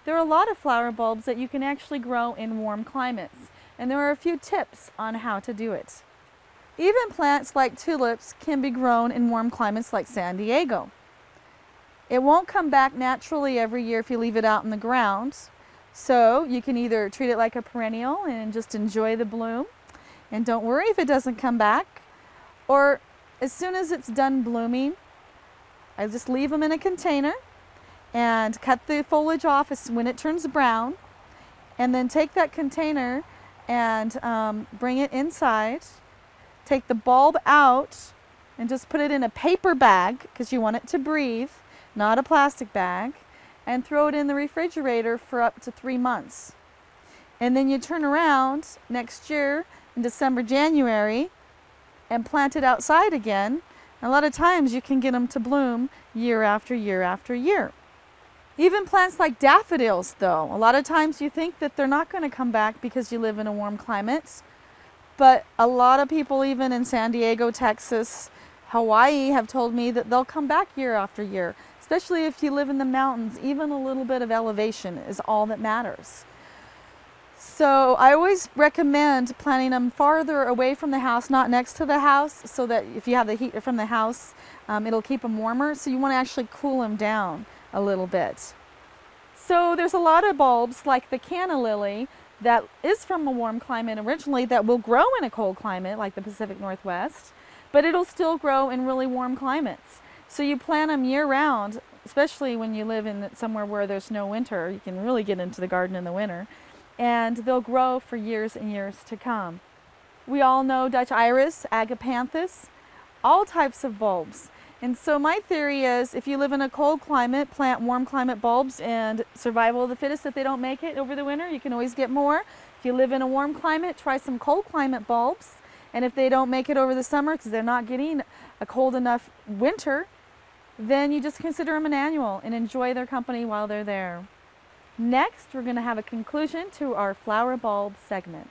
There are a lot of flower bulbs that you can actually grow in warm climates, and there are a few tips on how to do it. Even plants like tulips can be grown in warm climates like San Diego. It won't come back naturally every year if you leave it out in the ground, so you can either treat it like a perennial and just enjoy the bloom and don't worry if it doesn't come back, or as soon as it's done blooming, I just leave them in a container and cut the foliage off when it turns brown, and then take that container and bring it inside, take the bulb out and just put it in a paper bag because you want it to breathe, not a plastic bag, and throw it in the refrigerator for up to 3 months. And then you turn around next year in December, January, and plant it outside again. A lot of times you can get them to bloom year after year after year. Even plants like daffodils, though, a lot of times you think that they're not going to come back because you live in a warm climate, but a lot of people even in San Diego, Texas, Hawaii have told me that they'll come back year after year, especially if you live in the mountains. Even a little bit of elevation is all that matters. So I always recommend planting them farther away from the house, not next to the house, so that if you have the heat from the house, it'll keep them warmer. So you want to actually cool them down a little bit. So there's a lot of bulbs like the canna lily that is from a warm climate originally that will grow in a cold climate like the Pacific Northwest, but it'll still grow in really warm climates. So you plant them year round, especially when you live in somewhere where there's no winter. You can really get into the garden in the winter, and they'll grow for years and years to come. We all know Dutch iris, agapanthus, all types of bulbs. And so my theory is if you live in a cold climate, plant warm climate bulbs, and survival of the fittest. If they don't make it over the winter, you can always get more. If you live in a warm climate, try some cold climate bulbs. And if they don't make it over the summer because they're not getting a cold enough winter, then you just consider them an annual and enjoy their company while they're there. Next, we're going to have a conclusion to our flower bulb segment.